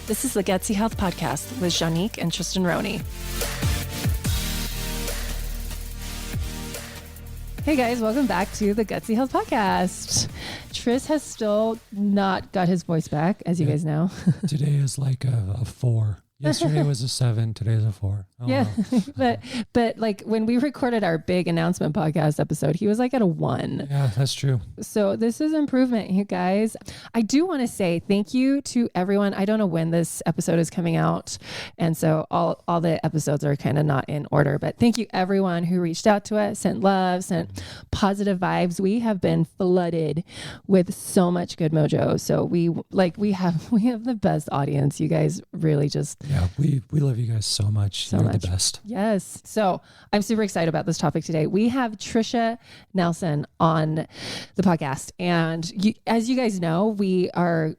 This is the Gutsy Health Podcast with Janique and Tristan Roney. Hey guys, welcome back to the Gutsy Health Podcast. Tris has still not got his voice back, as you guys know. Today is like a 4. Yesterday was a 7. Today is a 4. Oh, yeah. wow. but like when we recorded our big announcement podcast episode, he was like at a 1. Yeah, that's true. So this is improvement, you guys. I do want to say thank you to everyone. I don't know when this episode is coming out. And so all the episodes are kind of not in order, but thank you everyone who reached out to us, sent love, sent positive vibes. We have been flooded with so much good mojo. So we have the best audience. You guys really just... Yeah, we love you guys so much. You're the best. Yes. So I'm super excited about this topic today. We have Tricia Nelson on the podcast. And as you guys know, we're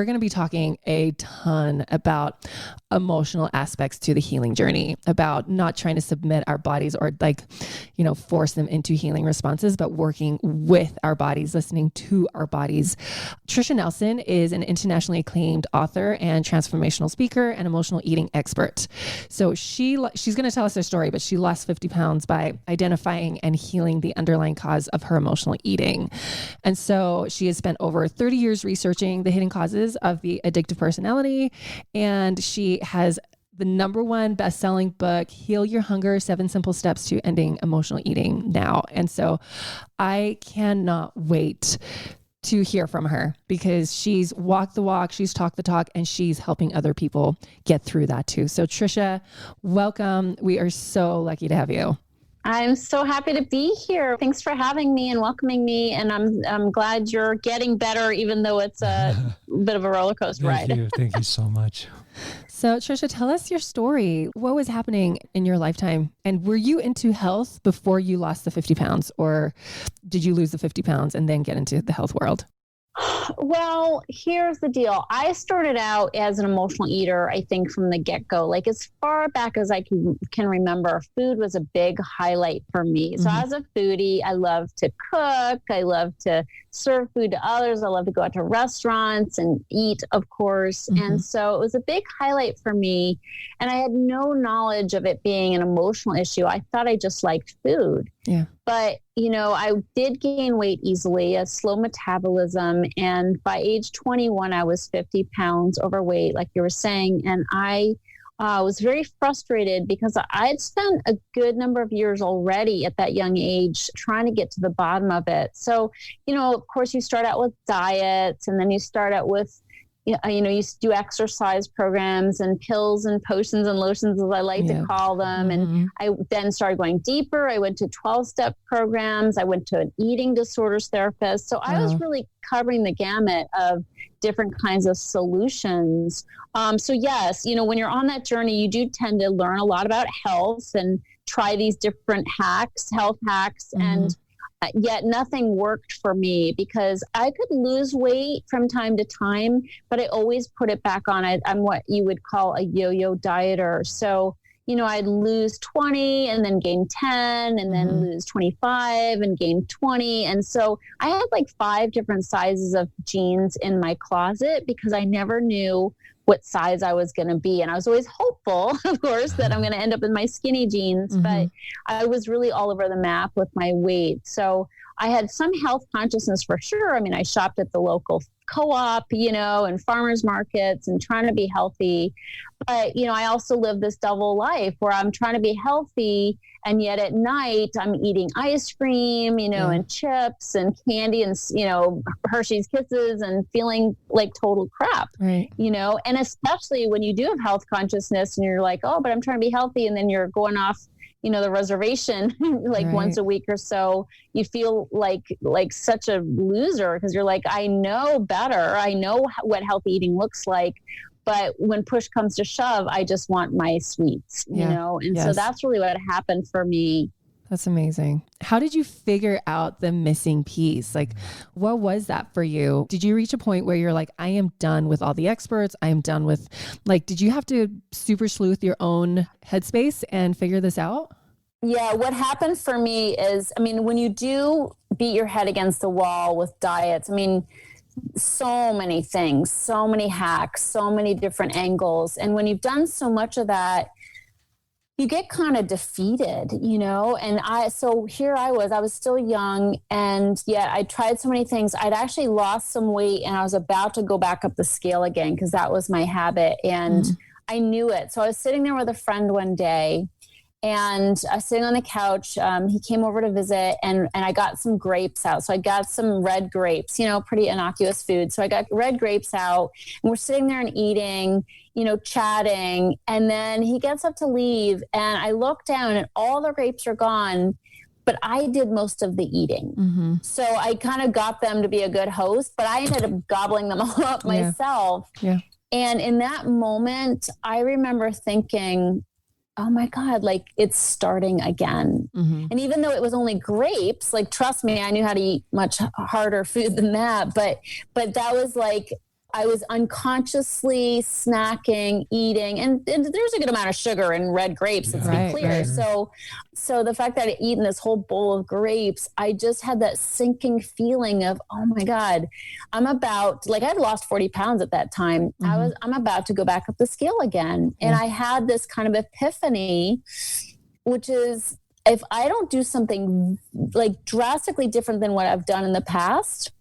going to be talking a ton about emotional aspects to the healing journey, about not trying to submit our bodies or force them into healing responses, but working with our bodies, listening to our bodies. Tricia Nelson is an internationally acclaimed author and transformational speaker and emotional eating expert. So she's going to tell us her story, but she lost 50 pounds by identifying and healing the underlying cause of her emotional eating. And so she has spent over 30 years researching the hidden causes of the addictive personality. And she has the #1 best-selling book, Heal Your Hunger, 7 Simple Steps to Ending Emotional Eating now. And so I cannot wait to hear from her because she's walked the walk, she's talked the talk, and she's helping other people get through that too. So Tricia, welcome. We are so lucky to have you. I'm so happy to be here. Thanks for having me and welcoming me. And I'm glad you're getting better, even though it's a bit of a roller coaster ride. Thank you so much. So Tricia, tell us your story. What was happening in your lifetime? And were you into health before you lost the 50 pounds, or did you lose the 50 pounds and then get into the health world? Well, here's the deal. I started out as an emotional eater, I think, from the get-go. Like as far back as I can remember, food was a big highlight for me. So as a foodie, I love to cook. I love to serve food to others. I love to go out to restaurants and eat, of course. And so it was a big highlight for me. And I had no knowledge of it being an emotional issue. I thought I just liked food. Yeah. But, I did gain weight easily, a slow metabolism. And by age 21, I was 50 pounds overweight, like you were saying. And I was very frustrated because I had spent a good number of years already at that young age trying to get to the bottom of it. So, of course, you start out with diets, and then you start out with you do exercise programs and pills and potions and lotions, as I like to call them. And I then started going deeper. I went to 12-step programs. I went to an eating disorders therapist. So I was really covering the gamut of different kinds of solutions. So yes, when you're on that journey, you do tend to learn a lot about health and try these different health hacks. And yet nothing worked for me because I could lose weight from time to time, but I always put it back on. I'm what you would call a yo-yo dieter. So, I'd lose 20 and then gain 10 and then lose 25 and gain 20. And so I had like 5 different sizes of jeans in my closet because I never knew what size I was going to be. And I was always hopeful, of course, that I'm going to end up in my skinny jeans, but I was really all over the map with my weight. So I had some health consciousness for sure. I mean, I shopped at the local co-op, and farmers markets and trying to be healthy. But, I also live this double life where I'm trying to be healthy. And yet at night I'm eating ice cream, and chips and candy and, Hershey's Kisses and feeling like total crap, right. And especially when you do have health consciousness and you're like, oh, but I'm trying to be healthy. And then you're going off, the reservation once a week or so, you feel like such a loser because you're like, I know better. I know what healthy eating looks like. But when push comes to shove, I just want my sweets, And so that's really what happened for me. That's amazing. How did you figure out the missing piece? Like, what was that for you? Did you reach a point where you're like, I am done with all the experts. I am done with, did you have to super sleuth your own headspace and figure this out? Yeah, what happened for me is, when you do beat your head against the wall with diets, so many things, so many hacks, so many different angles. And when you've done so much of that, you get kind of defeated, and so here I was still young, and yet I tried so many things. I'd actually lost some weight and I was about to go back up the scale again because that was my habit. And I knew it. So I was sitting there with a friend one day, and I was sitting on the couch. He came over to visit, and I got some grapes out. So I got some red grapes, pretty innocuous food. So I got red grapes out, and we're sitting there and eating, chatting. And then he gets up to leave, and I look down and all the grapes are gone, but I did most of the eating. So I kind of got them to be a good host, but I ended up gobbling them all up myself. Yeah. And in that moment, I remember thinking, oh my God, like it's starting again. And even though it was only grapes, like, trust me, I knew how to eat much harder food than that. But that was like, I was unconsciously snacking, eating, and there's a good amount of sugar in red grapes. Let's be clear. Right. So the fact that I'd eaten this whole bowl of grapes, I just had that sinking feeling of, oh my God, I'd lost 40 pounds at that time. I'm about to go back up the scale again. And I had this kind of epiphany, which is, if I don't do something like drastically different than what I've done in the past,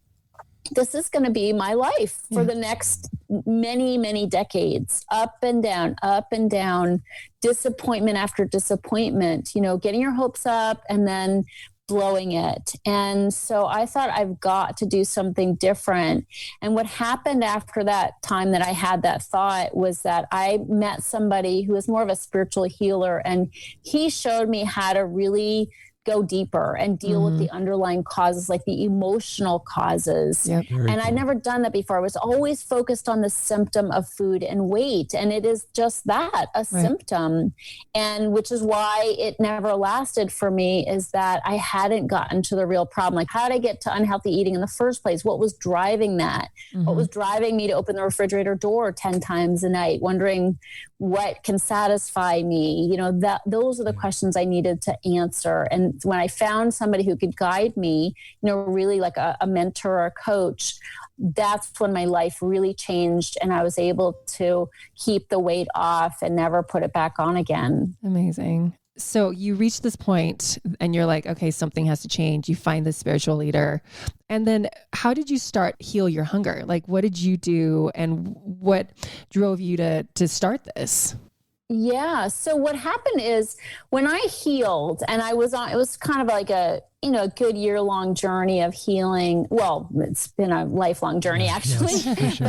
this is going to be my life for the next many, many decades, up and down, disappointment after disappointment, getting your hopes up and then blowing it. And so I thought, I've got to do something different. And what happened after that time that I had that thought was that I met somebody who was more of a spiritual healer, and he showed me how to really go deeper and deal with the underlying causes, like the emotional causes. And I'd never done that before. I was always focused on the symptom of food and weight. And it is just that, a symptom. And which is why it never lasted for me, is that I hadn't gotten to the real problem. Like, how did I get to unhealthy eating in the first place? What was driving that? What was driving me to open the refrigerator door 10 times a night, wondering what can satisfy me? Those are the questions I needed to answer. And when I found somebody who could guide me, really like a mentor or a coach, that's when my life really changed, and I was able to keep the weight off and never put it back on again. Amazing. So you reach this point and you're like, okay, something has to change. You find this spiritual leader. And then how did you start Heal Your Hunger? Like, what did you do and what drove you to start this? Yeah. So what happened is, when I healed, and it was kind of like a good year-long journey of healing. Well, it's been a lifelong journey, actually. Yes, sure.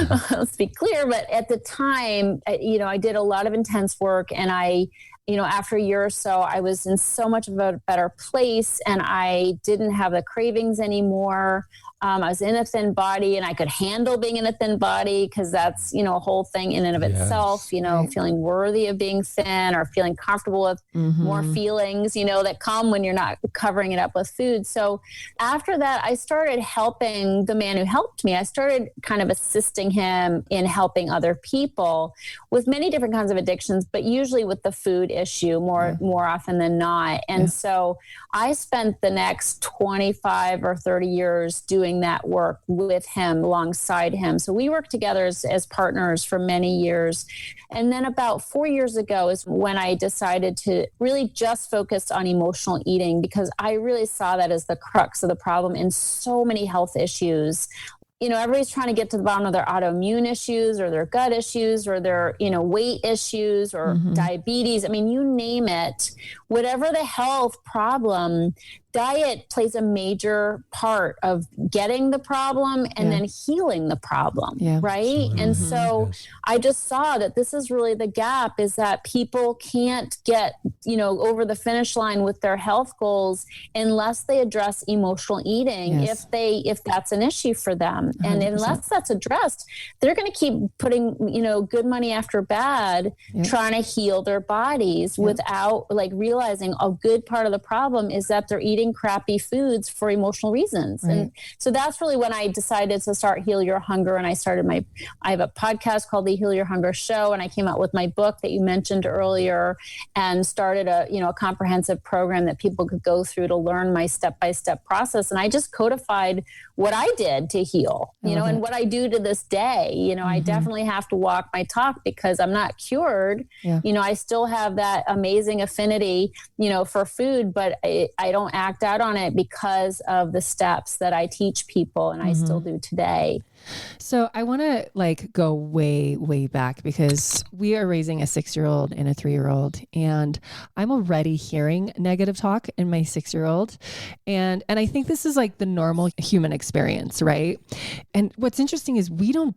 But let's be clear. But at the time, I did a lot of intense work, and after a year or so, I was in so much of a better place, and I didn't have the cravings anymore. I was in a thin body, and I could handle being in a thin body, because that's, a whole thing in and of itself, feeling worthy of being thin, or feeling comfortable with more feelings, that come when you're not covering it up with food. So after that, I started helping the man who helped me. I started kind of assisting him in helping other people with many different kinds of addictions, but usually with the food issue more often than not. And so I spent the next 25 or 30 years doing that work with him, alongside him. So we worked together as partners for many years. And then about 4 years ago is when I decided to really just focus on emotional eating, because I really saw that as the crux of the problem in so many health issues. Everybody's trying to get to the bottom of their autoimmune issues, or their gut issues, or their, weight issues, or diabetes. I mean, you name it, whatever the health problem, diet plays a major part of getting the problem and then healing the problem. Right. Absolutely. And so I just saw that this is really the gap, is that people can't get, over the finish line with their health goals unless they address emotional eating, if that's an issue for them. 100%. And unless that's addressed, they're going to keep putting, good money after bad, trying to heal their bodies without realizing a good part of the problem is that they're eating eating crappy foods for emotional reasons. Right. And so that's really when I decided to start Heal Your Hunger. And I have a podcast called the Heal Your Hunger Show. And I came out with my book that you mentioned earlier and started a comprehensive program that people could go through to learn my step-by-step process. And I just codified what I did to heal, and what I do to this day. I definitely have to walk my talk because I'm not cured. Yeah. I still have that amazing affinity, for food, but I don't act out on it because of the steps that I teach people, and I still do today. So I want to go way, way back because we are raising a 6-year-old and a 3-year-old, and I'm already hearing negative talk in my 6-year-old. And I think this is the normal human experience, right? And what's interesting is we don't,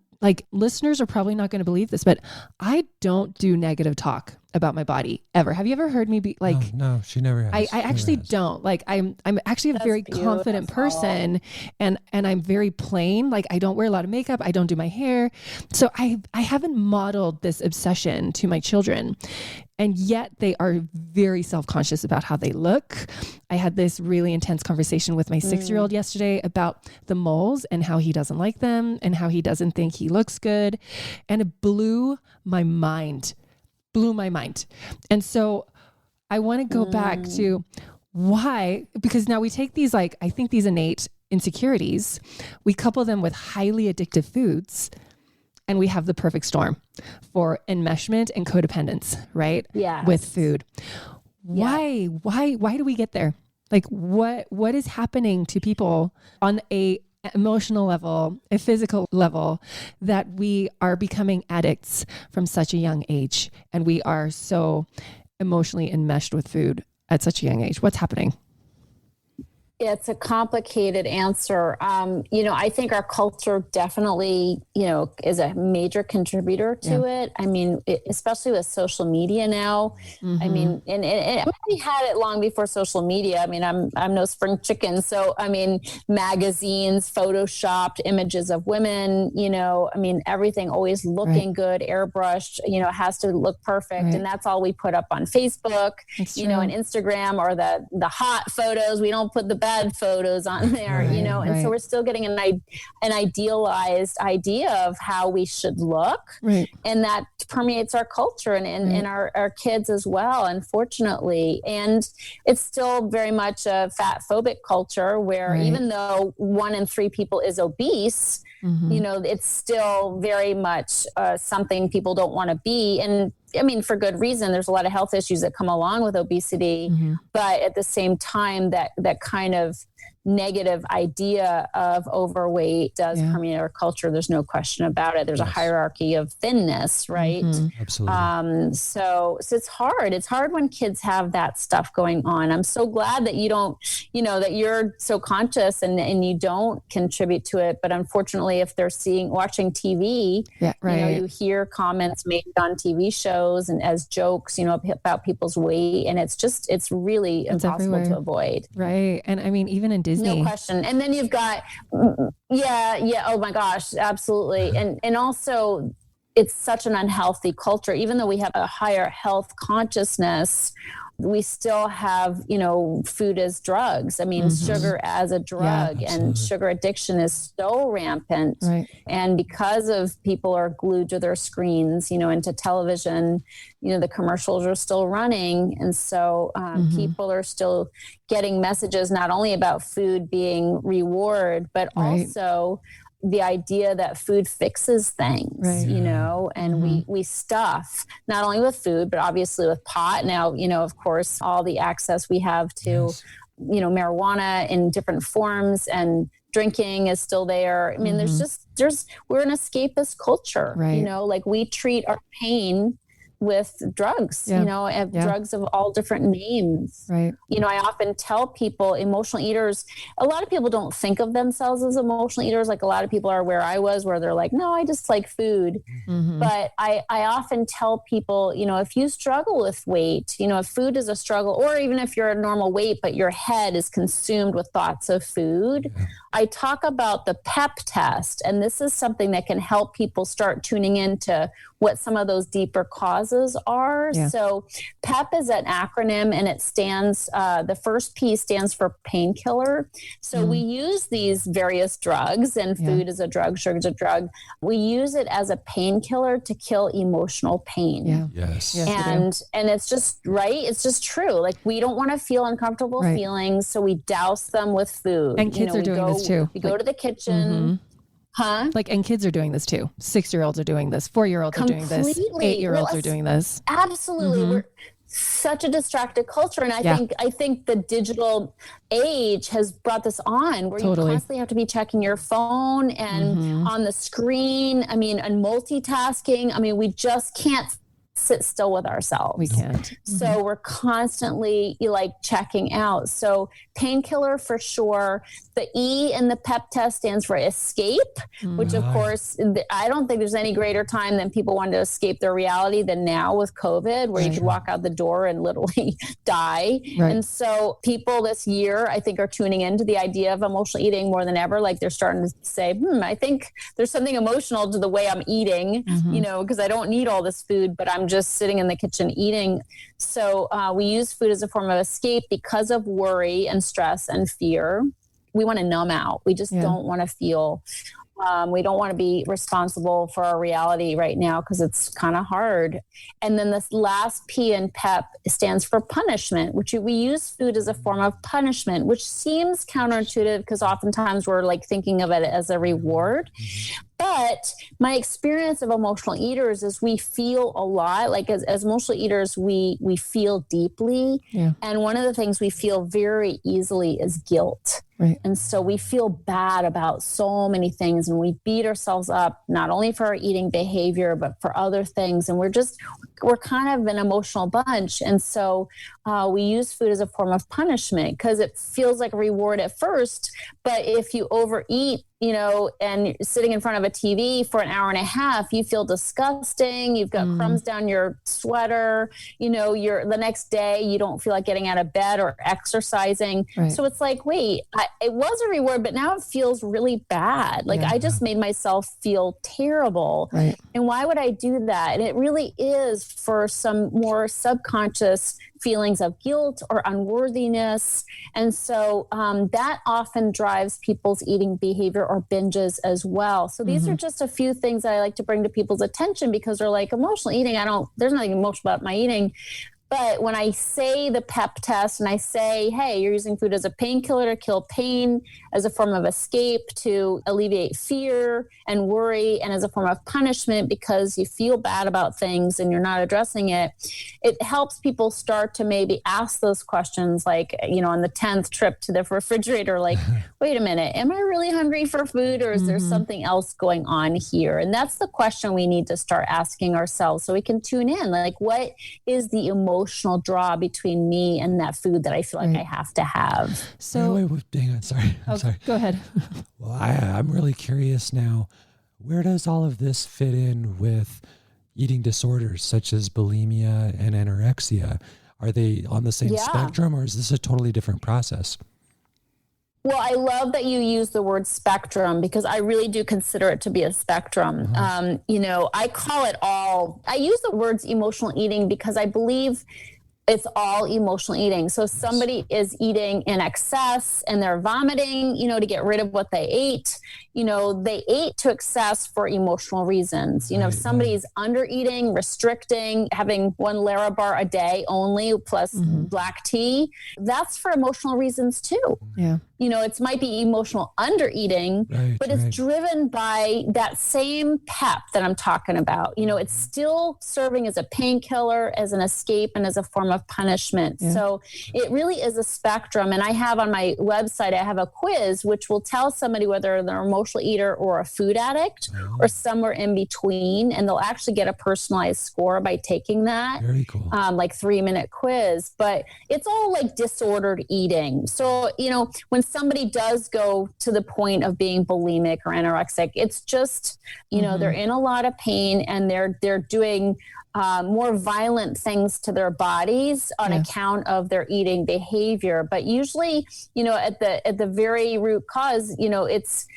listeners are probably not going to believe this, but I don't do negative talk about my body ever. Have you ever heard me be No, she never has. I actually don't. I'm actually a very confident person, and I'm very plain. I don't wear a lot of makeup. I don't do my hair. So I haven't modeled this obsession to my children. And yet they are very self-conscious about how they look. I had this really intense conversation with my 6-year-old yesterday about the moles and how he doesn't like them and how he doesn't think he looks good. And it blew my mind. And so I want to go back to why, because now we take these, I think these innate insecurities, we couple them with highly addictive foods, and we have the perfect storm for enmeshment and codependence, right? Yeah. With food. Why do we get there? What is happening to people on a emotional level, a physical level, that we are becoming addicts from such a young age, and we are so emotionally enmeshed with food at such a young age? What's happening? It's a complicated answer. I think our culture definitely, is a major contributor to it. I mean, especially with social media now. I mean, and we had it long before social media. I mean, I'm no spring chicken. So, I mean, magazines, photoshopped images of women, everything always looking good, airbrushed, has to look perfect. Right. And that's all we put up on Facebook, and Instagram, or the hot photos. We don't put the bad photos on there, and so we're still getting an idealized idea of how we should look, and that permeates our culture and our kids as well, unfortunately. And it's still very much a fat phobic culture where even though 1 in 3 people is obese, it's still very much something people don't want to be. And I mean, for good reason. There's a lot of health issues that come along with obesity, but at the same time, that kind of negative idea of overweight does permeate our culture. There's no question about it. There's a hierarchy of thinness, right? Absolutely. So it's hard. It's hard when kids have that stuff going on. I'm so glad that you don't, that you're so conscious and you don't contribute to it. But unfortunately, if they're watching TV, you hear comments made on TV shows and as jokes, about people's weight. And it's really impossible everywhere to avoid. Right. And I mean, even in Disney. No question. And then you've got, oh my gosh, absolutely. And also it's such an unhealthy culture, even though we have a higher health consciousness, we still have, food as drugs. I mean, sugar as a drug, and sugar addiction is so rampant. Right. And because of people are glued to their screens, into television, the commercials are still running. And so people are still getting messages not only about food being reward, but also the idea that food fixes things, and we stuff not only with food, but obviously with pot. Now, of course, all the access we have to, marijuana in different forms, and drinking is still there. I mean, we're an escapist culture, we treat our pain with drugs, drugs of all different names. Right. I often tell people, emotional eaters, a lot of people don't think of themselves as emotional eaters. Like a lot of people are where I was, where they're like, no, I just like food. But I often tell people, if you struggle with weight, if food is a struggle, or even if you're a normal weight, but your head is consumed with thoughts of food, I talk about the PEP test. And this is something that can help people start tuning into what some of those deeper causes causes are. Yeah. So PEP is an acronym, and it stands, the first P stands for painkiller. So we use these various drugs, and food is a drug, sugar is a drug. We use it as a painkiller to kill emotional pain. Yeah. Yes. And it's just right. It's just true. Like, we don't want to feel uncomfortable feelings, so we douse them with food. And kids are doing this too. We go to the kitchen. And kids are doing this too. 6-year-olds are doing this. 4-year-olds are doing this. 8-year-olds are doing this. Absolutely. We're such a distracted culture. And I think the digital age has brought this on, where you constantly have to be checking your phone and on the screen. I mean, and multitasking. I mean, we just can't sit still with ourselves. We can't. So we're constantly like checking out. So painkiller for sure. The E in the PEP test stands for escape, which of course, I don't think there's any greater time than people wanted to escape their reality than now with COVID, where you could walk out the door and literally die. And so people this year, I think, are tuning into the idea of emotional eating more than ever. Like, they're starting to say, I think there's something emotional to the way I'm eating, you know, because I don't need all this food, but I'm just sitting in the kitchen eating. So we use food as a form of escape because of worry and stress and fear. We want to numb out. We just don't want to feel, we don't want to be responsible for our reality right now, because it's kind of hard. And then this last P in PEP stands for punishment, which we use food as a form of punishment, which seems counterintuitive, because oftentimes we're like thinking of it as a reward. But my experience of emotional eaters is we feel a lot. Like, as emotional eaters, we feel deeply. And one of the things we feel very easily is guilt. And so we feel bad about so many things, and we beat ourselves up, not only for our eating behavior, but for other things. And we're kind of an emotional bunch. And so we use food as a form of punishment, because it feels like a reward at first. But if you overeat, you know, and sitting in front of a TV for an hour and a half, you feel disgusting. You've got crumbs down your sweater. You know, the next day you don't feel like getting out of bed or exercising. So it's like, wait, it was a reward, but now it feels really bad. Like, I just made myself feel terrible. And why would I do that? And it really is for some more subconscious feelings of guilt or unworthiness. And so that often drives people's eating behavior or binges as well. So these are just a few things that I like to bring to people's attention, because they're like, emotional eating, there's nothing emotional about my eating. But when I say the PEP test and I say, hey, you're using food as a painkiller to kill pain, as a form of escape to alleviate fear and worry, and as a form of punishment because you feel bad about things and you're not addressing it, it helps people start to maybe ask those questions, like, you know, on the 10th trip to the refrigerator, like, wait a minute, am I really hungry for food, or is there something else going on here? And that's the question we need to start asking ourselves, so we can tune in, like, what is the emotional draw between me and that food that I feel like I have to have? So wait, hang on, sorry. I'm sorry. Go ahead. Well, I'm really curious now, where does all of this fit in with eating disorders such as bulimia and anorexia? Are they on the same spectrum, or is this a totally different process? Well, I love that you use the word spectrum, because I really do consider it to be a spectrum. You know, I use the words emotional eating because I believe it's all emotional eating. So if somebody is eating in excess and they're vomiting, you know, to get rid of what they ate, you know, they ate to excess for emotional reasons. You know, if somebody's under eating, restricting, having one Larabar a day only plus black tea, that's for emotional reasons too. Yeah. You know, it might be emotional under eating, but it's driven by that same PEP that I'm talking about. You know, it's still serving as a painkiller, as an escape, and as a form of punishment. Yeah. So it really is a spectrum. And I have on my website, I have a quiz which will tell somebody whether they're an emotional eater or a food addict or somewhere in between. And they'll actually get a personalized score by taking that. Very cool. Like 3-minute quiz. But it's all like disordered eating. So, you know, when somebody does go to the point of being bulimic or anorexic, it's just, you know, they're in a lot of pain and they're doing more violent things to their bodies on account of their eating behavior. But usually, you know, at the very root cause, you know, it's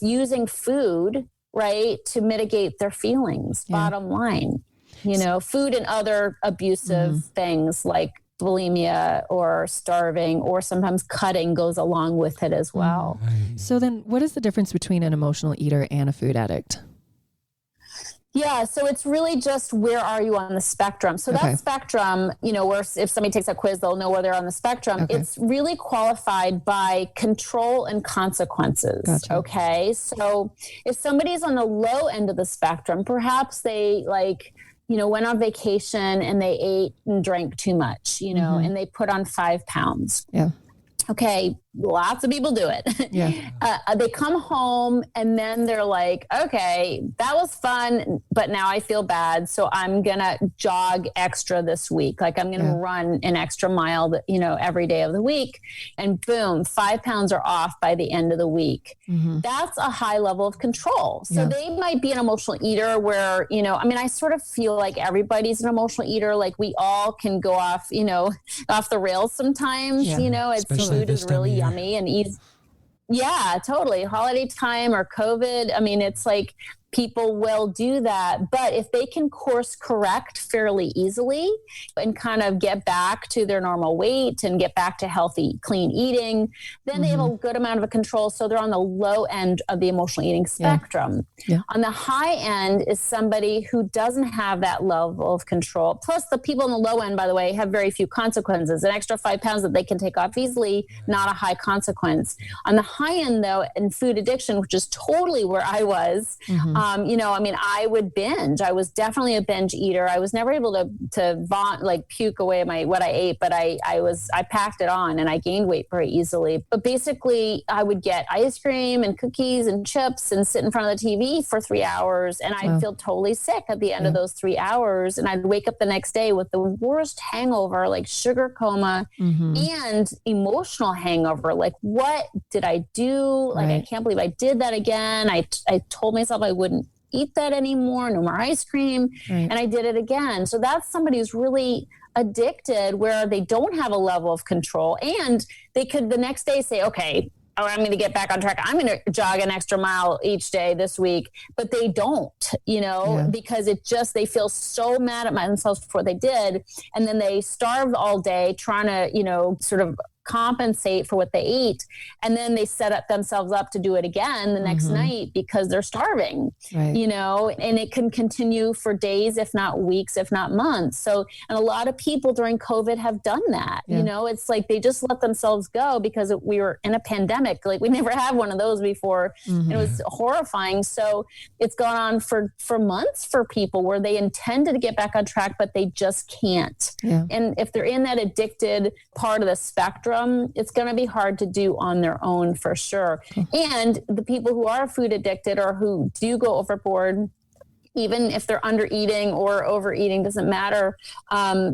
using food, right, to mitigate their feelings, bottom line. food and other abusive things like bulimia or starving, or sometimes cutting goes along with it as well. So then what is the difference between an emotional eater and a food addict? Yeah, so it's really just where are you on the spectrum? So that spectrum, where if somebody takes a quiz, they'll know where they're on the spectrum. Okay. It's really qualified by control and consequences. Gotcha. Okay, so if somebody's on the low end of the spectrum, perhaps they went on vacation and they ate and drank too much, and they put on 5 pounds. Yeah. Okay. Lots of people do it. Yeah. They come home and then they're like, okay, that was fun, but now I feel bad. So I'm going to jog extra this week. Like I'm going to run an extra mile, every day of the week, and boom, 5 pounds are off by the end of the week. Mm-hmm. That's a high level of control. So they might be an emotional eater where, I sort of feel like everybody's an emotional eater. Like we all can go off, off the rails sometimes, food is really yummy and easy. Yeah, totally. Holiday time or COVID. It's like people will do that. But if they can course correct fairly easily and kind of get back to their normal weight and get back to healthy, clean eating, then they have a good amount of control. So they're on the low end of the emotional eating spectrum. Yeah. On the high end is somebody who doesn't have that level of control. Plus the people on the low end, by the way, have very few consequences. An extra 5 pounds that they can take off easily, not a high consequence. On the high end though, in food addiction, which is totally where I was, I would binge. I was definitely a binge eater. I was never able to puke away what I ate, but I packed it on and I gained weight very easily. But basically I would get ice cream and cookies and chips and sit in front of the TV for 3 hours. And I'd feel totally sick at the end of those 3 hours. And I'd wake up the next day with the worst hangover, like sugar coma and emotional hangover. Like, what did I do? Like, I can't believe I did that again. I told myself I wouldn't eat that anymore, no more ice cream. Right. And I did it again. So that's somebody who's really addicted where they don't have a level of control, and they could the next day say, okay, I'm going to get back on track. I'm going to jog an extra mile each day this week, but they don't, because they feel so mad at themselves for what they did. And then they starve all day trying to, sort of compensate for what they eat, and then they set themselves up to do it again the next night because they're starving, right. And it can continue for days, if not weeks, if not months. So, and a lot of people during COVID have done that. It's like they just let themselves go because we were in a pandemic. Like we never had one of those before. It was horrifying. So it's gone on for months for people where they intended to get back on track, but they just can't. Yeah. And if they're in that addicted part of the spectrum, it's going to be hard to do on their own for sure. And the people who are food addicted or who do go overboard, even if they're under eating or overeating, doesn't matter.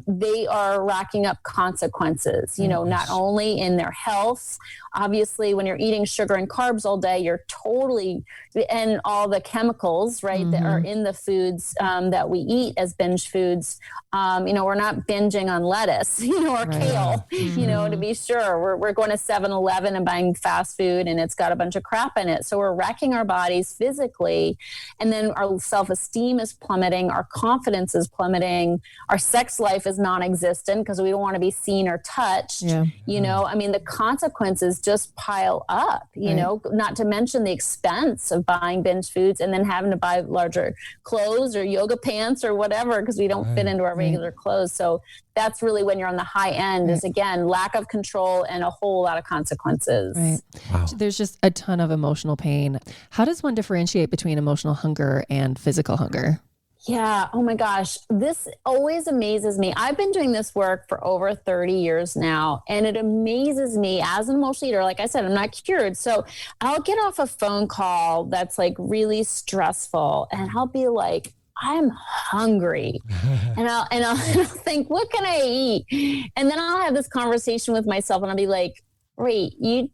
They are racking up consequences, not only in their health. Obviously, when you're eating sugar and carbs all day, you're totally, and all the chemicals, right, that are in the foods that we eat as binge foods. We're not binging on lettuce, or kale, to be sure. We're going to 7-Eleven and buying fast food and it's got a bunch of crap in it. So we're wrecking our bodies physically, and then our self-esteem is plummeting, our confidence is plummeting, our sex life is non-existent because we don't want to be seen or touched. The consequences just pile up, not to mention the expense of buying binge foods and then having to buy larger clothes or yoga pants or whatever because we don't fit into our regular clothes. So that's really when you're on the high end is, again, lack of control and a whole lot of consequences. Right. Wow. There's just a ton of emotional pain. How does one differentiate between emotional hunger and physical hunger? Yeah. Oh my gosh. This always amazes me. I've been doing this work for over 30 years now, and it amazes me as an emotional eater. Like I said, I'm not cured. So I'll get off a phone call that's like really stressful, and I'll be like, I'm hungry. and I'll think, what can I eat? And then I'll have this conversation with myself and I'll be like, wait, you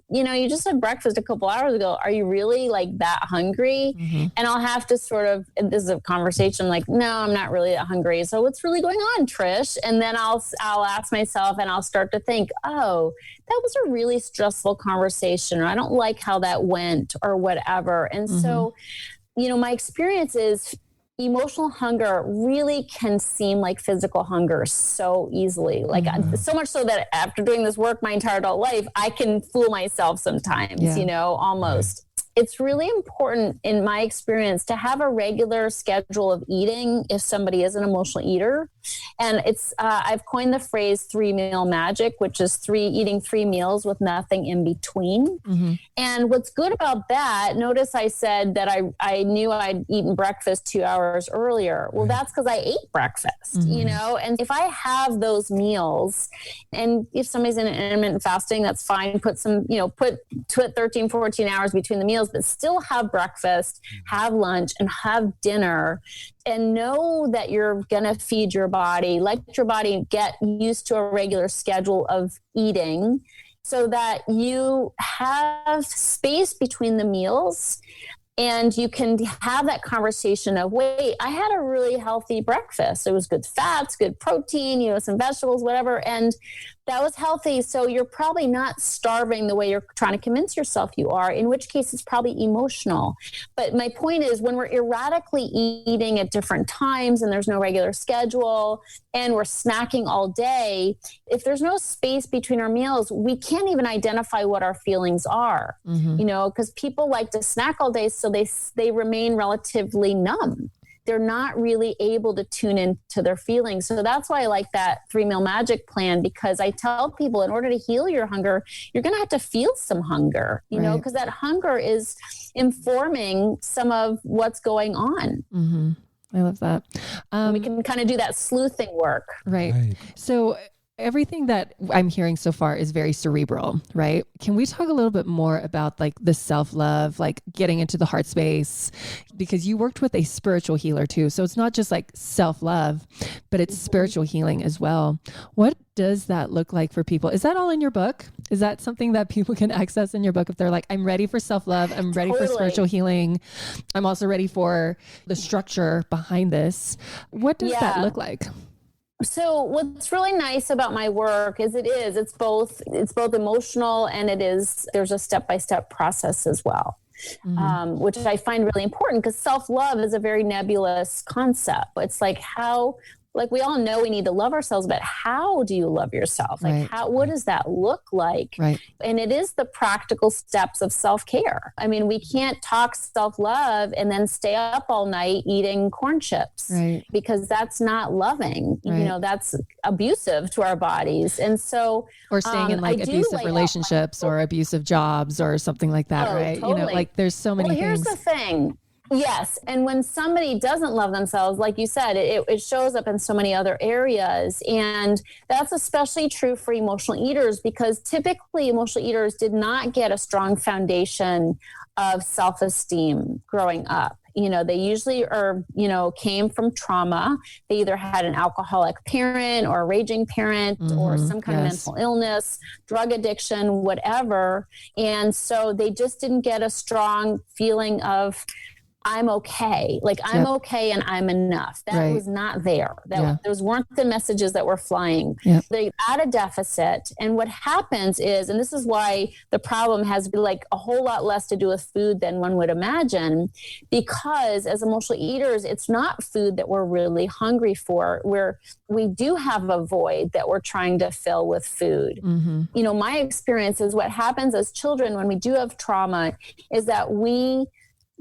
just had breakfast a couple hours ago. Are you really like that hungry? And I'll have to sort of, this is a conversation like, no, I'm not really that hungry. So what's really going on, Trish? And then I'll ask myself and I'll start to think, oh, that was a really stressful conversation, or I don't like how that went or whatever. And so, my experience is emotional hunger really can seem like physical hunger so easily. Like so much so that after doing this work my entire adult life, I can fool myself sometimes, almost. It's really important in my experience to have a regular schedule of eating if somebody is an emotional eater. And it's, I've coined the phrase 3-meal magic, which is eating 3 meals with nothing in between. And what's good about that, notice I said that I knew I'd eaten breakfast 2 hours earlier. Well, that's because I ate breakfast, and if I have those meals, and if somebody's in intermittent fasting, that's fine. Put 13, 14 hours between the meals, but still have breakfast, have lunch, and have dinner, and know that you're going to feed your body, let your body get used to a regular schedule of eating so that you have space between the meals. And you can have that conversation of, wait, I had a really healthy breakfast. It was good fats, good protein, some vegetables, whatever. And that was healthy. So you're probably not starving the way you're trying to convince yourself you are, in which case it's probably emotional. But my point is, when we're erratically eating at different times and there's no regular schedule and we're snacking all day, if there's no space between our meals, we can't even identify what our feelings are, because people like to snack all day, so they remain relatively numb. They're not really able to tune into their feelings. So that's why I like that 3-meal magic plan, because I tell people, in order to heal your hunger, you're going to have to feel some hunger, because that hunger is informing some of what's going on. I love that. We can kind of do that sleuthing work. Right. So everything that I'm hearing so far is very cerebral, right? Can we talk a little bit more about like the self-love, like getting into the heart space? Because you worked with a spiritual healer too. So it's not just like self-love, but it's spiritual healing as well. What does that look like for people? Is that all in your book? Is that something that people can access in your book? If they're like, I'm ready for self-love, I'm ready for spiritual healing, I'm also ready for the structure behind this. What does that look like? So what's really nice about my work is it's both emotional, and there's a step-by-step process as well, which I find really important, because self-love is a very nebulous concept. It's like we all know we need to love ourselves, but how do you love yourself? Like what does that look like? Right. And it is the practical steps of self-care. I mean, we can't talk self-love and then stay up all night eating corn chips, because that's not loving. That's abusive to our bodies. And so, or staying in like abusive relationships or abusive jobs or something like that, right? Totally. There's so many things. Here's the thing. Yes. And when somebody doesn't love themselves, like you said, it shows up in so many other areas. And that's especially true for emotional eaters, because typically emotional eaters did not get a strong foundation of self-esteem growing up. They usually came from trauma. They either had an alcoholic parent or a raging parent or some kind of mental illness, drug addiction, whatever. And so they just didn't get a strong feeling of, I'm okay. Like I'm okay and I'm enough. That was not there. Those weren't the messages that were flying. They at a deficit. And what happens is, and this is why the problem has like a whole lot less to do with food than one would imagine, because as emotional eaters, it's not food that we're really hungry for. We do have a void that we're trying to fill with food. My experience is what happens as children when we do have trauma is that we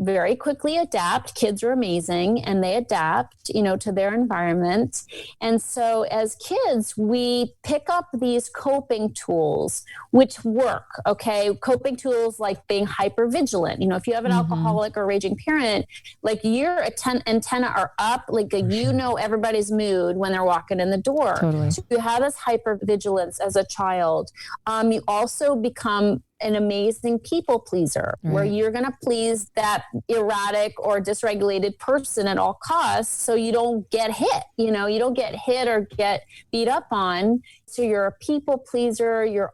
very quickly adapt. Kids are amazing and they adapt, to their environment. And so as kids, we pick up these coping tools, which work. Okay. Coping tools like being hyper vigilant. If you have an alcoholic or raging parent, like your antenna are up, like everybody's mood when they're walking in the door. Totally. So you have this hyper vigilance as a child. You also become an amazing people pleaser, where you're going to please that erratic or dysregulated person at all costs, so you don't get hit. You don't get hit or get beat up on. So you're a people pleaser. You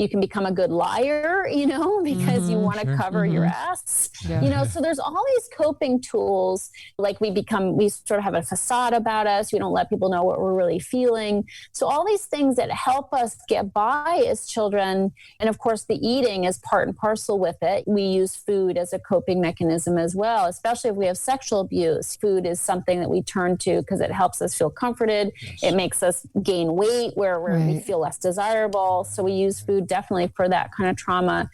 can become a good liar, because you want to cover your ass, so there's all these coping tools. Like we sort of have a facade about us. We don't let people know what we're really feeling. So all these things that help us get by as children. And of course, the eating is part and parcel with it. We use food as a coping mechanism as well, especially if we have sexual abuse. Food is something that we turn to because it helps us feel comforted. Yes. It makes us gain weight where we feel less desirable. So we use food definitely for that kind of trauma.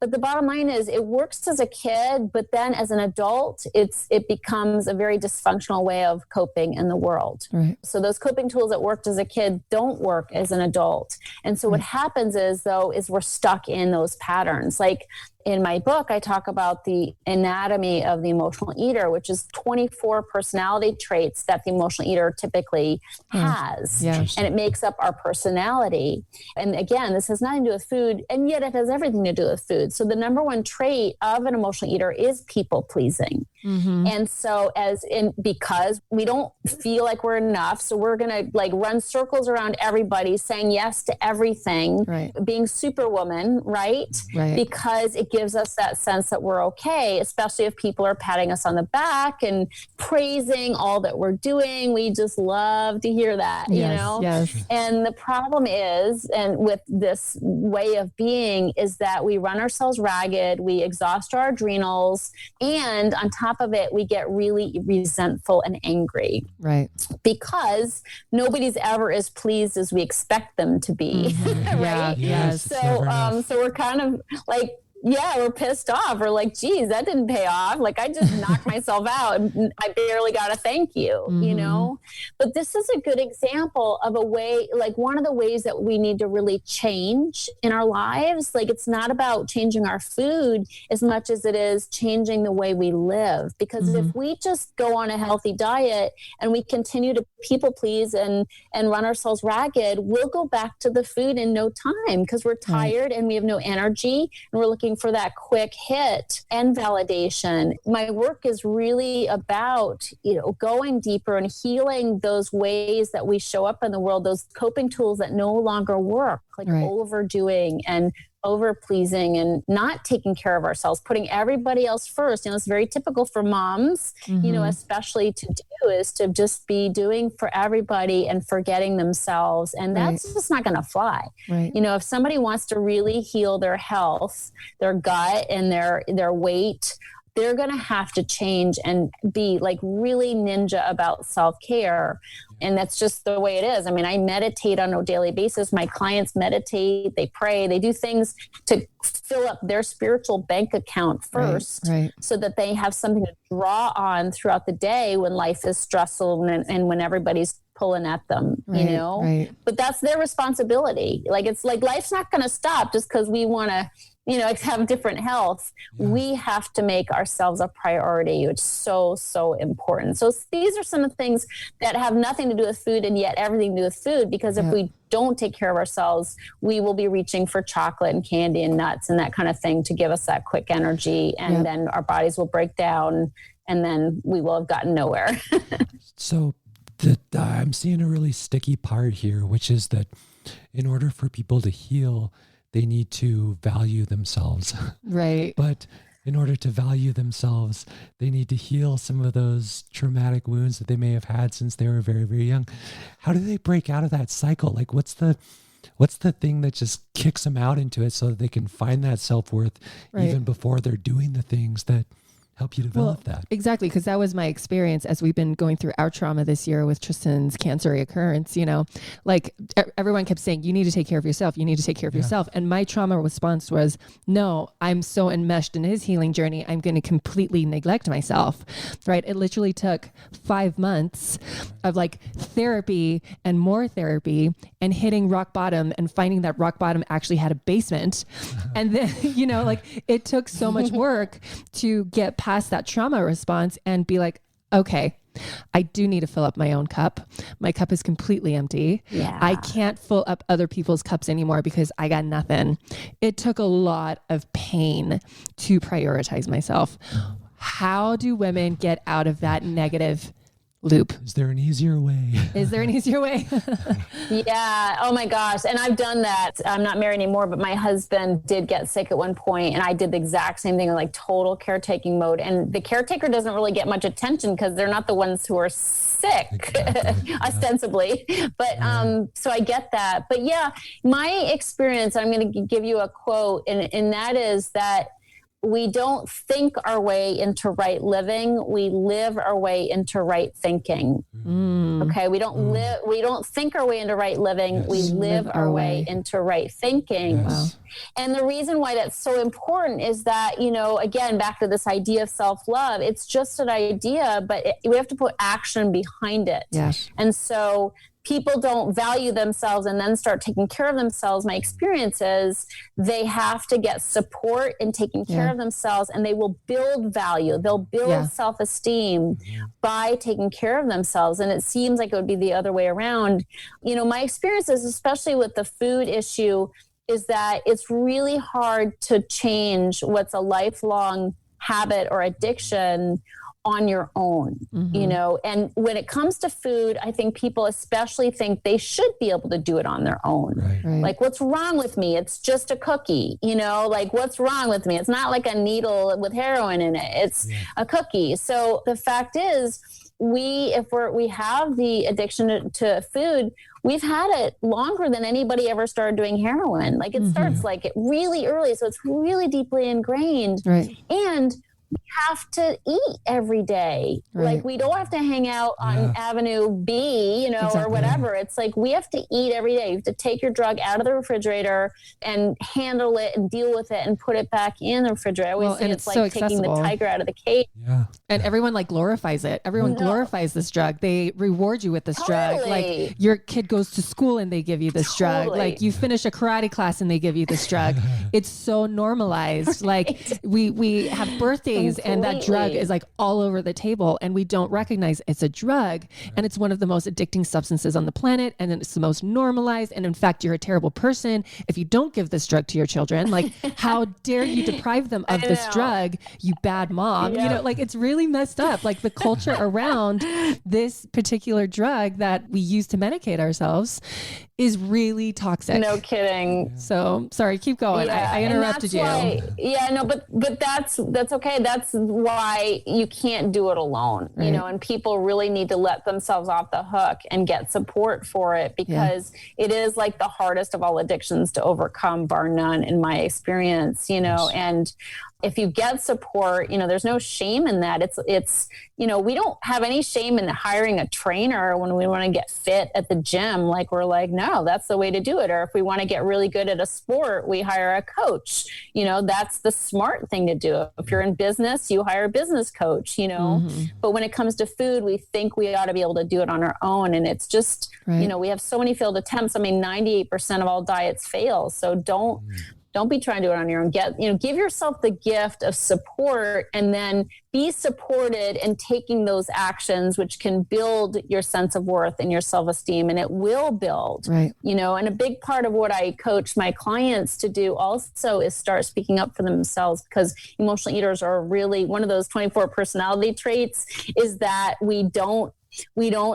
But the bottom line is it works as a kid, but then as an adult, it becomes a very dysfunctional way of coping in the world. Right. So those coping tools that worked as a kid don't work as an adult. And so what happens is we're stuck in those patterns. Like in my book, I talk about the anatomy of the emotional eater, which is 24 personality traits that the emotional eater typically has. Yeah. And it makes up our personality. And again, this has nothing to do with food, and yet it has everything to do with food. So the number one trait of an emotional eater is people pleasing. Mm-hmm. And so because we don't feel like we're enough, so we're going to run circles around everybody, saying yes to everything, being superwoman, right? Because it gives us that sense that we're okay, especially if people are patting us on the back and praising all that we're doing. We just love to hear that, Yes. And the problem is, and with this way of being, is that we run ourselves ragged, we exhaust our adrenals, and on top of it, we get really resentful and angry. Right. Because nobody's ever as pleased as we expect them to be. Mm-hmm. Right? Yeah. Yes. So we're kind of we're pissed off. We're like, geez, that didn't pay off. I just knocked myself out and I barely got a thank you, But this is a good example of a way, one of the ways that we need to really change in our lives. It's not about changing our food as much as it is changing the way we live. Because if we just go on a healthy diet and we continue to people please and run ourselves ragged, we'll go back to the food in no time because we're tired and we have no energy and we're looking for that quick hit and validation. My work is really about, going deeper and healing those ways that we show up in the world, those coping tools that no longer work, overdoing and over-pleasing and not taking care of ourselves, putting everybody else first. It's very typical for moms, especially to do, is to just be doing for everybody and forgetting themselves. And that's just not going to fly. Right. If somebody wants to really heal their health, their gut and their weight, they're going to have to change and be really ninja about self-care. And that's just the way it is. I mean, I meditate on a daily basis. My clients meditate, they pray, they do things to fill up their spiritual bank account first so that they have something to draw on throughout the day when life is stressful and when everybody's pulling at them, But that's their responsibility. It's life's not going to stop just because we want to have different health. Yeah. We have to make ourselves a priority, which is so, so important. So these are some of the things that have nothing to do with food and yet everything to do with food, because if we don't take care of ourselves, we will be reaching for chocolate and candy and nuts and that kind of thing to give us that quick energy. And then our bodies will break down and then we will have gotten nowhere. So I'm seeing a really sticky part here, which is that in order for people to heal, they need to value themselves. Right. But in order to value themselves, they need to heal some of those traumatic wounds that they may have had since they were very, very young. How do they break out of that cycle? What's the thing that just kicks them out into it so that they can find that self-worth even before they're doing the things that help you develop that? Exactly, because that was my experience as we've been going through our trauma this year with Tristan's cancer reoccurrence. Everyone kept saying, you need to take care of yourself. You need to take care of yourself. And my trauma response was, no, I'm so enmeshed in his healing journey. I'm going to completely neglect myself. Right. It literally took 5 months of therapy and more therapy and hitting rock bottom and finding that rock bottom actually had a basement. And then, it took so much work to get past that trauma response and be like, okay, I do need to fill up my own cup. My cup is completely empty. Yeah. I can't fill up other people's cups anymore because I got nothing. It took a lot of pain to prioritize myself. How do women get out of that negative loop. Is there an easier way? Is there an easier way? Yeah. Oh my gosh. And I've done that. I'm not married anymore, but my husband did get sick at one point, and I did the exact same thing in like total caretaking mode. And the caretaker doesn't really get much attention because they're not the ones who are sick, exactly. Ostensibly. But so I get that. But yeah, my experience, I'm going to give you a quote, and that is that we don't think our way into right living. We live our way into right thinking. Okay. We don't think our way into right living. Yes. We live our way into right thinking. Yes. Wow. And the reason why that's so important is that, again, back to this idea of self-love, it's just an idea, but we have to put action behind it. Yes. And so people don't value themselves and then start taking care of themselves. My experience is they have to get support in taking care of themselves, and they will build value. They'll build self-esteem by taking care of themselves. And it seems like it would be the other way around. My experience is, especially with the food issue, is that it's really hard to change what's a lifelong habit or addiction on your own, and when it comes to food, I think people especially think they should be able to do it on their own. Right. Like, what's wrong with me? It's just a cookie, like, what's wrong with me? It's not like a needle with heroin in it. It's a cookie. So the fact is, we have the addiction to food, we've had it longer than anybody ever started doing heroin. Like, it starts like it really early. So it's really deeply ingrained. Right. And we have to eat every day. Right. Like, we don't have to hang out on Avenue B, or whatever. It's like, we have to eat every day. You have to take your drug out of the refrigerator and handle it and deal with it and put it back in the refrigerator. I always say it's like taking the tiger out of the cage. Yeah. And everyone glorifies it. Everyone glorifies this drug. They reward you with this drug. Like, your kid goes to school and they give you this drug. Like, you finish a karate class and they give you this drug. It's so normalized. Like, we have birthdays and that drug is like all over the table, and we don't recognize it's a drug, and it's one of the most addicting substances on the planet, and then it's the most normalized. And in fact, you're a terrible person if you don't give this drug to your children. Like, how dare you deprive them of this drug, you bad mom? Like, it's really messed up. Like, the culture around this particular drug that we use to medicate ourselves is really toxic. No kidding. So sorry, keep going. I interrupted you. But that's okay. That's why you can't do it alone, and people really need to let themselves off the hook and get support for it, because it is like the hardest of all addictions to overcome, bar none, in my experience, and if you get support, there's no shame in that. It's, we don't have any shame in hiring a trainer when we want to get fit at the gym. Like, we're like, no, that's the way to do it. Or if we want to get really good at a sport, we hire a coach. That's the smart thing to do. If you're in business, you hire a business coach, But when it comes to food, we think we ought to be able to do it on our own. And it's just, we have so many failed attempts. I mean, 98% of all diets fail. So don't be trying to do it on your own. Give yourself the gift of support, and then be supported in taking those actions, which can build your sense of worth and your self-esteem, and it will build, and a big part of what I coach my clients to do also is start speaking up for themselves, because emotional eaters are really one of those 24 personality traits is that we don't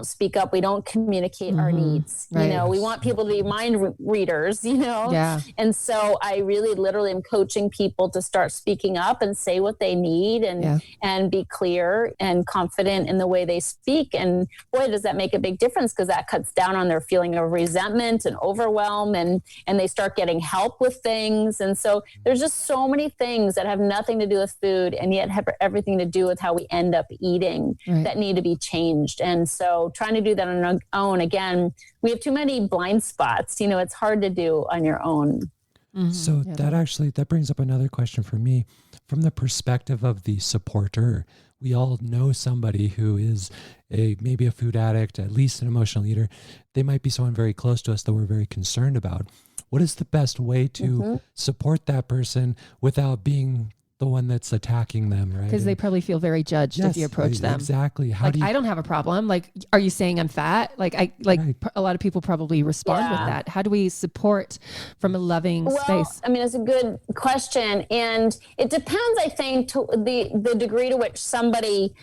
speak up. We don't communicate our needs. We want people to be mind readers, And so I really literally am coaching people to start speaking up and say what they need and be clear and confident in the way they speak. And boy, does that make a big difference, because that cuts down on their feeling of resentment and overwhelm, and they start getting help with things. And so there's just so many things that have nothing to do with food and yet have everything to do with how we end up eating that need to be changed. And so trying to do that on our own, again, we have too many blind spots. It's hard to do on your own. Mm-hmm. So that brings up another question for me. From the perspective of the supporter, we all know somebody who is maybe a food addict, at least an emotional eater. They might be someone very close to us that we're very concerned about. What is the best way to support that person without being the one that's attacking them, right? Because they probably feel very judged if you approach them. Exactly. I don't have a problem. Like, are you saying I'm fat? A lot of people probably respond with that. How do we support from a loving space? I mean, it's a good question. And it depends, I think, to the degree to which somebody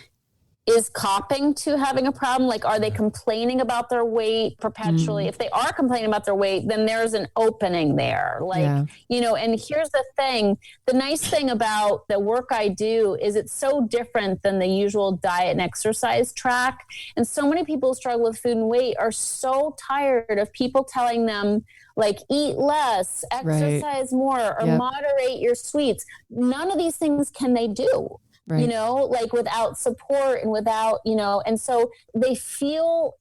is coping to having a problem? Like, are they complaining about their weight perpetually? If they are complaining about their weight, then there's an opening there. Like, you know, and here's the thing. The nice thing about the work I do is it's so different than the usual diet and exercise track. And so many people who struggle with food and weight are so tired of people telling them, like, eat less, exercise more, or moderate your sweets. None of these things can they do. Right. You know, like without support and without, you know, and so they feel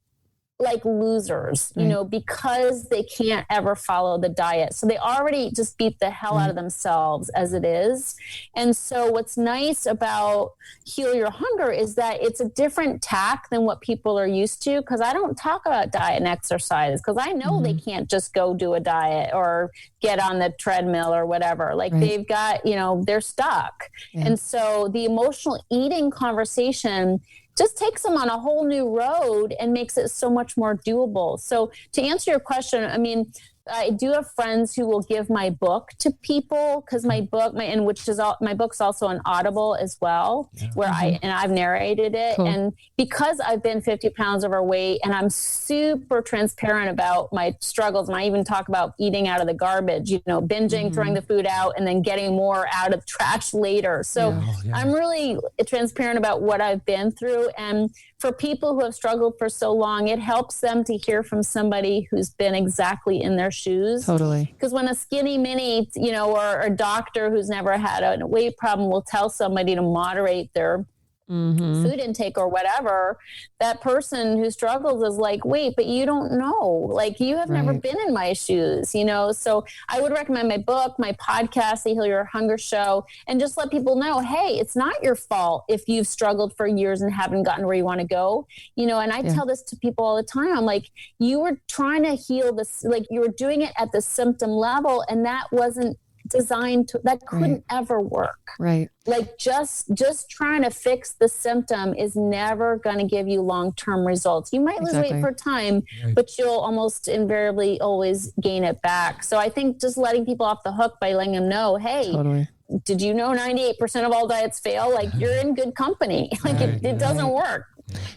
like losers, you know, because they can't ever follow the diet. So they already just beat the hell out of themselves as it is. And so what's nice about Heal Your Hunger is that it's a different tack than what people are used to. Cause I don't talk about diet and exercise because I know they can't just go do a diet or get on the treadmill or whatever. Like they've got, you know, they're stuck. And so the emotional eating conversation just takes them on a whole new road and makes it so much more doable. So to answer your question, I mean, I do have friends who will give my book to people because my book's also on Audible as well, where I've narrated it. Cool. And because I've been 50 pounds overweight and I'm super transparent about my struggles, and I even talk about eating out of the garbage, you know, binging, throwing the food out, and then getting more out of trash later. So I'm really transparent about what I've been through. And for people who have struggled for so long, it helps them to hear from somebody who's been exactly in their shoes. Totally. Because when a skinny mini, you know, or a doctor who's never had a weight problem will tell somebody to moderate their food intake or whatever, that person who struggles is like, wait, but you don't know, like you have never been in my shoes, you know? So I would recommend my book, my podcast, the Heal Your Hunger Show, and just let people know, hey, it's not your fault if you've struggled for years and haven't gotten where you want to go, you know? And I tell this to people all the time. I'm like, you were trying to heal this, like you were doing it at the symptom level, and that wasn't designed to, that couldn't ever work. Right. Like just trying to fix the symptom is never going to give you long-term results. You might lose weight for a time, but you'll almost invariably always gain it back. So I think just letting people off the hook by letting them know, hey, did you know 98% of all diets fail? Like you're in good company. Like it doesn't work.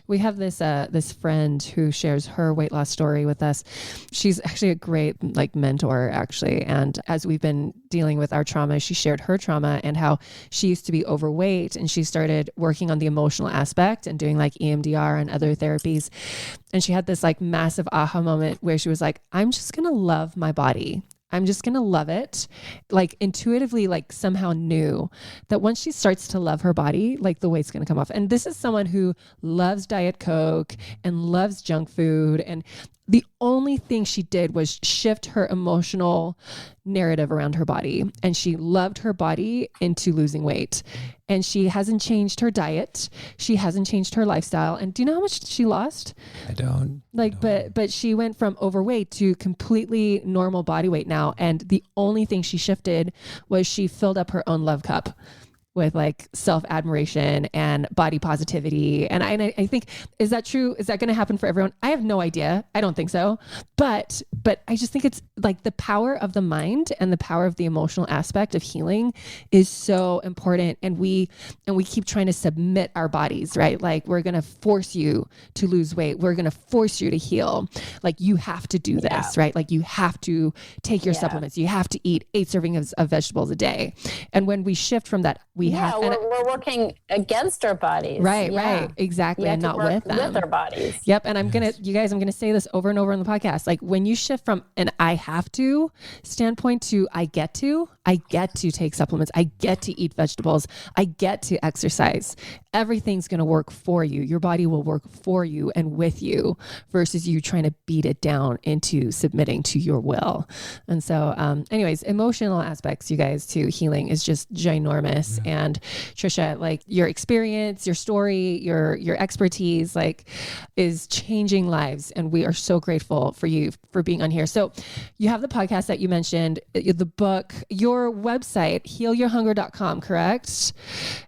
We have this friend who shares her weight loss story with us. She's actually a great like mentor actually. And as we've been dealing with our trauma, she shared her trauma and how she used to be overweight and she started working on the emotional aspect and doing like EMDR and other therapies. And she had this like massive aha moment where she was like, I'm just going to love my body. I'm just going to love it. Like intuitively, like somehow knew that once she starts to love her body, like the weight's going to come off. And this is someone who loves Diet Coke and loves junk food. And the only thing she did was shift her emotional narrative around her body. And she loved her body into losing weight. And she hasn't changed her diet. She hasn't changed her lifestyle. And do you know how much she lost? I don't. Like, but she went from overweight to completely normal body weight now. And the only thing she shifted was she filled up her own love cup with like self-admiration and body positivity. And I think, is that true? Is that going to happen for everyone? I have no idea. I don't think so. But I just think it's like the power of the mind and the power of the emotional aspect of healing is so important. And we keep trying to submit our bodies, right? Like we're going to force you to lose weight. We're going to force you to heal. Like you have to do this, right? Like you have to take your supplements. You have to eat 8 servings of vegetables a day. And when we shift from that, we're working against our bodies. Right, exactly. And not with them. With our bodies. Yep. And I'm going to say this over and over on the podcast. Like when you shift from an I have to standpoint to I get to take supplements. I get to eat vegetables. I get to exercise. Everything's going to work for you. Your body will work for you and with you versus you trying to beat it down into submitting to your will. And so, anyways, emotional aspects, you guys, to healing is just ginormous. Yeah. And Tricia, like your experience, your story, your expertise, like is changing lives. And we are so grateful for you for being on here. So you have the podcast that you mentioned, the book, your website, healyourhunger.com, correct?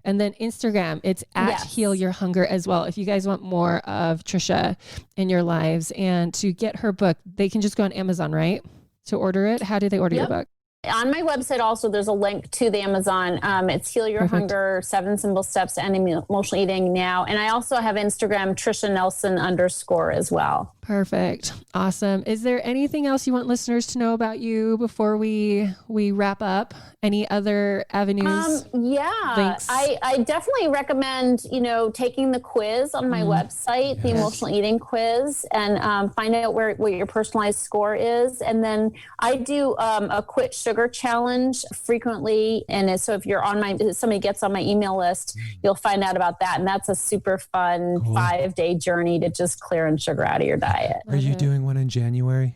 And then Instagram, it's at Heal Your Hunger as well. If you guys want more of Tricia in your lives and to get her book, they can just go on Amazon, right? To order it. How do they order your book? On my website also, there's a link to the Amazon. It's Heal Your Perfect. Hunger, 7 Simple Steps to Ending Emotional Eating Now. And I also have Instagram, Tricia Nelson _, as well. Perfect. Awesome. Is there anything else you want listeners to know about you before we wrap up? Any other avenues? Links? I definitely recommend, taking the quiz on my website, the emotional eating quiz, and find out what your personalized score is. And then I do a quit sugar challenge frequently. And so if somebody gets on my email list, you'll find out about that. And that's a super fun 5-day journey to just clearing sugar out of your diet. Are you doing one in January?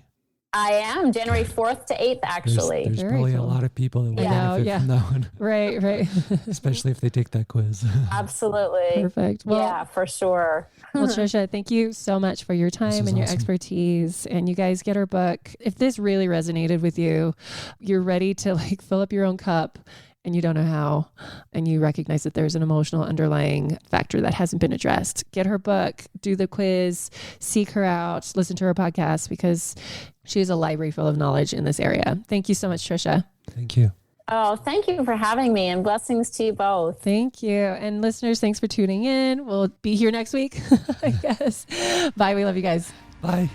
I am, January 4th to 8th, actually. There's probably a lot of people that will benefit from that one. Right. Especially if they take that quiz. Absolutely. Perfect. Well, yeah, for sure. Well, Tricia, thank you so much for your time and your expertise. And you guys get her book. If this really resonated with you, you're ready to fill up your own cup and you don't know how, and you recognize that there's an emotional underlying factor that hasn't been addressed. Get her book, do the quiz, seek her out, listen to her podcast, because she is a library full of knowledge in this area. Thank you so much, Tricia. Thank you. Oh, thank you for having me, and blessings to you both. Thank you. And listeners, thanks for tuning in. We'll be here next week, I guess. Bye. We love you guys. Bye.